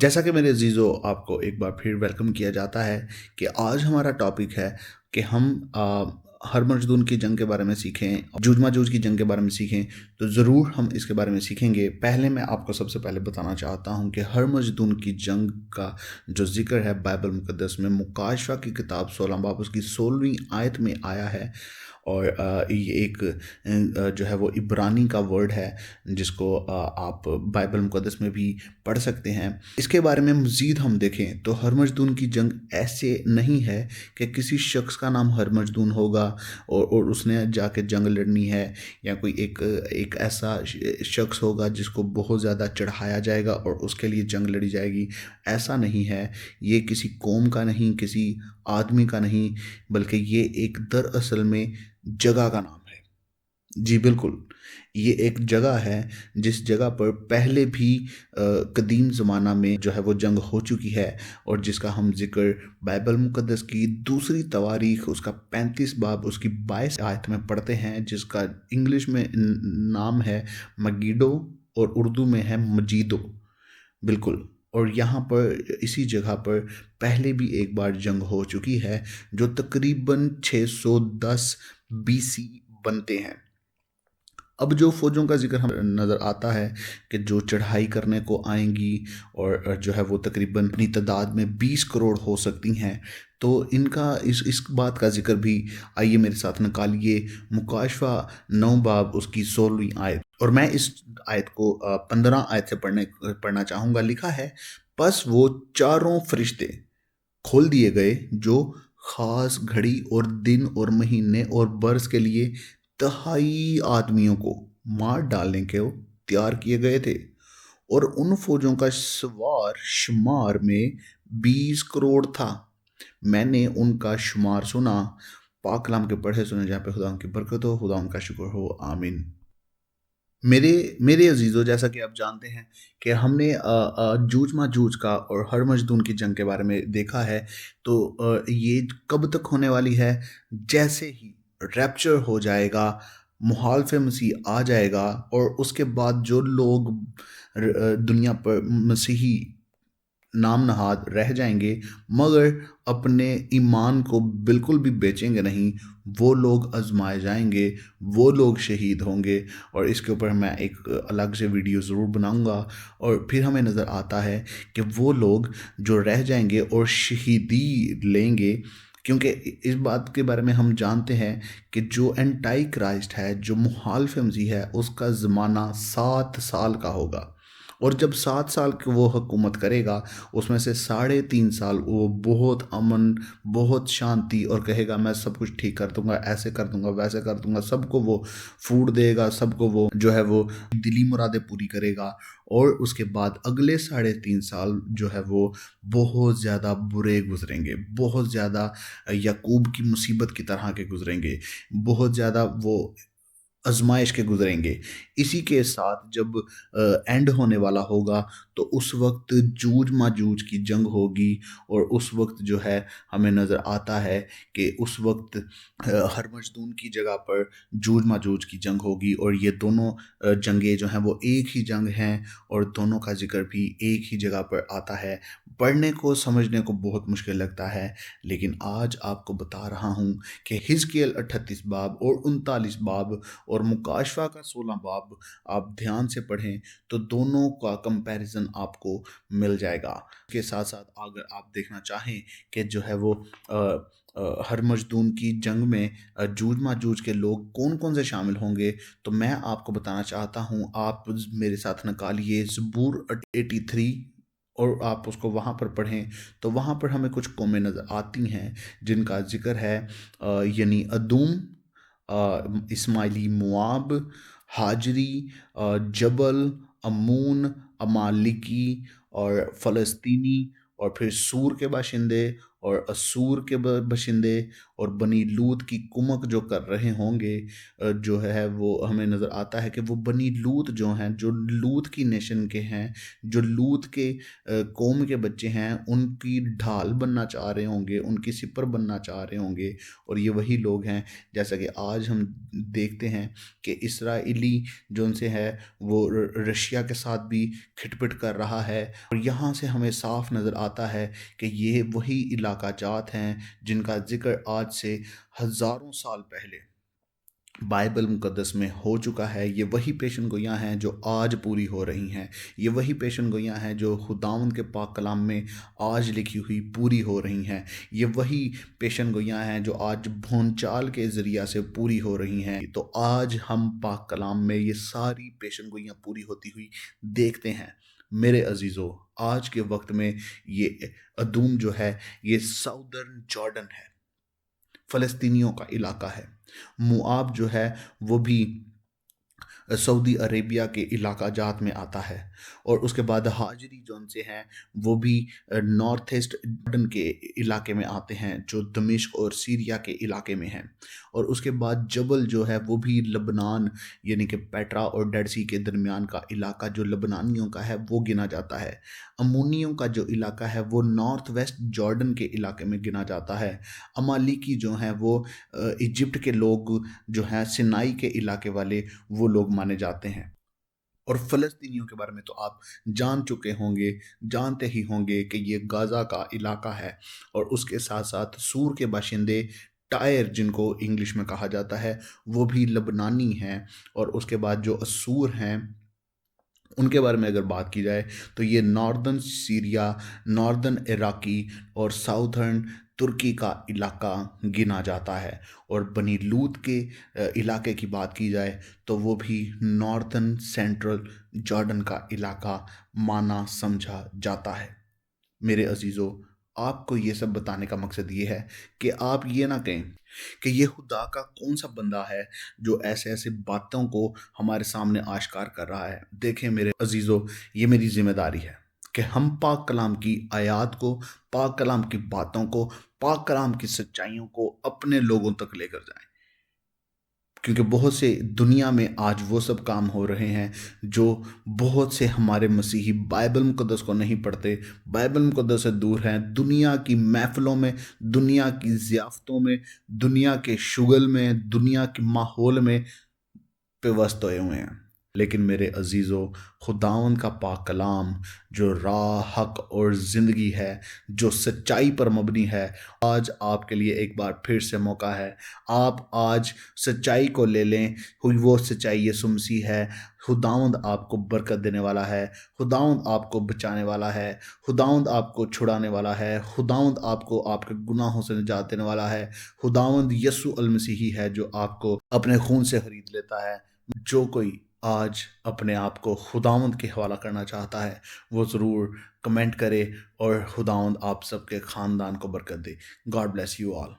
जैसा कि मेरे अजीज़ों आपको एक बार फिर वेलकम किया जाता है कि आज हमारा टॉपिक है कि हम हरमर्जदून की जंग के बारे में सीखें, जूझ माजूझ की जंग के बारे में सीखें। तो ज़रूर हम इसके बारे में सीखेंगे। पहले मैं आपको सबसे पहले बताना चाहता हूं कि हरमर्जदून की जंग का जो जिक्र है बाइबल मुकद्दस में मुकाशवा की किताब 16 बाब उसकी 16वीं आयत में आया है। और ये एक जो है वो इब्रानी का वर्ड है जिसको आप बाइबल मुकद्दस में भी पढ़ सकते हैं। इसके बारे में मज़ीद हम देखें तो हरमजदून की जंग ऐसे नहीं है कि किसी शख्स का नाम हरमजदून होगा और उसने जाके जंग लड़नी है, या कोई एक ऐसा शख्स होगा जिसको बहुत ज़्यादा चढ़ाया जाएगा और उसके लिए जंग लड़ी जाएगी। ऐसा नहीं है। ये किसी कौम का नहीं, किसी आदमी का नहीं, बल्कि ये एक दरअसल में जगह का नाम है। जी बिल्कुल, ये एक जगह है जिस जगह पर पहले भी कदीम ज़माना में जो है वो जंग हो चुकी है, और जिसका हम ज़िक्र बाइबल मुक़द्दस की दूसरी तवारीख़ उसका 35 बाब उसकी 22 आयत में पढ़ते हैं, जिसका इंग्लिश में नाम है मगिडो और उर्दू में है मजीदो। बिल्कुल। और यहाँ पर इसी जगह पर पहले भी एक बार जंग हो चुकी है जो तकरीबन 610 बीसी बनते हैं। अब जो फ़ौजों का ज़िक्र हमें नज़र आता है कि जो चढ़ाई करने को आएंगी और जो है वो तकरीबन अपनी तादाद में 20 करोड़ हो सकती हैं। तो इनका इस बात का ज़िक्र भी आइए मेरे साथ निकालिए। मुकाशवा 9 बाब उसकी 16वीं आयत, और मैं इस आयत को 15 आयत से पढ़ना चाहूँगा। लिखा है, बस वो चारों फरिश्ते खोल दिए गए जो खास घड़ी और दिन और महीने और बरस के लिए तिहाई आदमियों को मार डालने के तैयार किए गए थे, और उन फौजों का सवार शुमार में 20 करोड़ था। मैंने उनका शुमार सुना, पाक कलाम के पढ़े सुने, जहाँ पे खुदा की बरकत हो, खुदा उनका शुक्र हो, आमीन। मेरे मेरे अजीज़ों, जैसा कि आप जानते हैं कि हमने जूझ माजूझ का और हरमजदून की जंग के बारे में देखा है। तो ये कब तक होने वाली है? जैसे ही रैप्चर हो जाएगा, मुहालफ़े मसीह आ जाएगा, और उसके बाद जो लोग दुनिया पर मसीही नाम नहाद रह जाएंगे मगर अपने ईमान को बिल्कुल भी बेचेंगे नहीं, वो लोग आजमाए जाएंगे, वो लोग शहीद होंगे। और इसके ऊपर मैं एक अलग से वीडियो ज़रूर बनाऊंगा। और फिर हमें नज़र आता है कि वो लोग जो रह जाएंगे और शहीदी लेंगे, क्योंकि इस बात के बारे में हम जानते हैं कि जो एंटाई क्राइस्ट है, जो मुहालिफ मसीह है, उसका ज़माना 7 साल का होगा। और जब 7 साल की वो हुकूमत करेगा, उसमें से 3.5 साल वो बहुत अमन, बहुत शांति, और कहेगा मैं सब कुछ ठीक कर दूंगा, ऐसे कर दूंगा, वैसे कर दूंगा, सबको वो फूड देगा, सबको वो जो है वो दिली मुरादें पूरी करेगा। और उसके बाद अगले 3.5 साल जो है वो बहुत ज़्यादा बुरे गुजरेंगे, बहुत ज़्यादा याकूब की मुसीबत की तरह के गुजरेंगे, बहुत ज़्यादा वो आजमाइश के गुजरेंगे। इसी के साथ जब एंड होने वाला होगा, तो उस वक्त जूझ माजूझ की जंग होगी। और उस वक्त जो है हमें नज़र आता है कि उस वक्त हरमजदून की जगह पर जूझ माजूझ की जंग होगी, और ये दोनों जंगें जो हैं वो एक ही जंग हैं, और दोनों का जिक्र भी एक ही जगह पर आता है। पढ़ने को समझने को बहुत मुश्किल लगता है, लेकिन आज आपको बता रहा हूँ कि हिजकिय्याल 38 बाब और 39 बाब और मुकाशवा का 16 बाब आप ध्यान से पढ़ें तो दोनों का कंपैरिजन आपको मिल जाएगा। के साथ साथ अगर आप देखना चाहें कि जो है वो हरमजदून की जंग में जूझ माजूझ के लोग कौन कौन से शामिल होंगे, तो मैं आपको बताना चाहता हूँ। आप मेरे साथ निकालिए ज़बूर 83, और आप उसको वहाँ पर पढ़ें तो वहाँ पर हमें कुछ कौमें नज़र आती हैं जिनका जिक्र है, यानी अदूम, इस्माइली, मुआब, हाजरी, जबल, अमून, अमालिकी और फ़लस्तीनी, और फिर सूर के बाशिंदे, और असूर के बशिंदे और बनी लूत की कुमक जो कर रहे होंगे, जो है वो हमें नज़र आता है कि वो बनी लूत जो हैं, जो लूत की नेशन के हैं, जो लूत के कौम के बच्चे हैं, उनकी ढाल बनना चाह रहे होंगे, उनकी सिपर बनना चाह रहे होंगे। और ये वही लोग हैं, जैसा कि आज हम देखते हैं कि इसराइली जो उनसे है वो रशिया के साथ भी खिटपिट कर रहा है। और यहाँ से हमें साफ नज़र आता है कि ये वही इलाका जात हैं जिनका जिक्र आज से हज़ारों साल पहले बाइबल मुकद्दस में हो चुका है। ये वही पेशन गोइयाँ हैं जो आज पूरी हो रही हैं। ये वही पेशन गोइयाँ हैं जो खुदावंद के पाक कलाम में आज लिखी हुई पूरी हो रही हैं। ये वही पेशन गोइयाँ हैं जो आज भोंचाल के ज़रिया से पूरी हो रही हैं। तो आज हम पाक कलाम में ये सारी पेशन गोइयाँ पूरी होती हुई देखते हैं। मेरे अजीज़ों, आज के वक्त में ये अदूम जो है ये साउदर्न जॉर्डन है, फ़लस्तीनियों का इलाका है। मुआब जो है वो भी सऊदी अरेबिया के इलाका जात में आता है। और उसके बाद हाजरी जो उनसे हैं वो भी नॉर्थ ईस्ट जॉर्डन के इलाके में आते हैं, जो दमिश्क और सीरिया के इलाके में हैं। और उसके बाद जबल जो है वो भी लबनान यानी कि पेट्रा और डेड सी के दरमियान का इलाका जो लबनानियों का है वो गिना जाता है। अमूनियों का जो इलाका है वो नॉर्थ वेस्ट जॉर्डन के इलाके में गिना जाता है। अमालिकी जो हैं वो इजिप्ट के लोग जो हैं, सिनाई के इलाके वाले वो लोग माने जाते हैं। और फ़लस्तीनियों के बारे में तो आप जान चुके होंगे, जानते ही होंगे कि ये गाज़ा का इलाका है। और उसके साथ साथ सूर के बाशिंदे टायर जिनको इंग्लिश में कहा जाता है वो भी लबनानी हैं। और उसके बाद जो असूर हैं उनके बारे में अगर बात की जाए तो ये नॉर्दर्न सीरिया, नॉर्दर्न इराकी और साउथर्न तुर्की का इलाका गिना जाता है। और बनी लूत के इलाके की बात की जाए तो वो भी नॉर्दर्न सेंट्रल जॉर्डन का इलाका माना समझा जाता है। मेरे अजीज़ों, आपको ये सब बताने का मकसद ये है कि आप ये ना कहें कि ये खुदा का कौन सा बंदा है जो ऐसे ऐसे बातों को हमारे सामने आश्कार कर रहा है। देखें मेरे अजीज़ों, ये मेरी जिम्मेदारी है कि हम पाक कलाम की आयात को, पाक कलाम की बातों को, पाक कलाम की सच्चाइयों को अपने लोगों तक लेकर जाएं। क्योंकि बहुत से दुनिया में आज वो सब काम हो रहे हैं जो बहुत से हमारे मसीही बाइबल मुकद्दस को नहीं पढ़ते, बाइबल मुकद्दस से दूर हैं, दुनिया की महफ़िलों में, दुनिया की ज़ियाफ़तों में, दुनिया के शुगल में, दुनिया के माहौल में पेवस्त होए हुए हैं। लेकिन मेरे अजीज़ों, खुदावंद का पाक कलाम जो राह, हक और ज़िंदगी है, जो सच्चाई पर मबनी है, आज आपके लिए एक बार फिर से मौका है। आप आज सच्चाई को ले लें। वो सच्चाई यीशु मसीह है। खुदावंद आपको बरकत देने वाला है, खुदावंद आपको बचाने वाला है, खुदावंद आपको छुड़ाने वाला है, खुदावंद आपको आपके गुनाहों से निजात देने वाला है। खुदावंद यीशु अल मसीह है जो आपको अपने खून से खरीद लेता है। जो कोई आज अपने आप को खुदावंद के हवाला करना चाहता है वो ज़रूर कमेंट करे और खुदावंद आप सबके ख़ानदान को बरकत दे। God bless you all.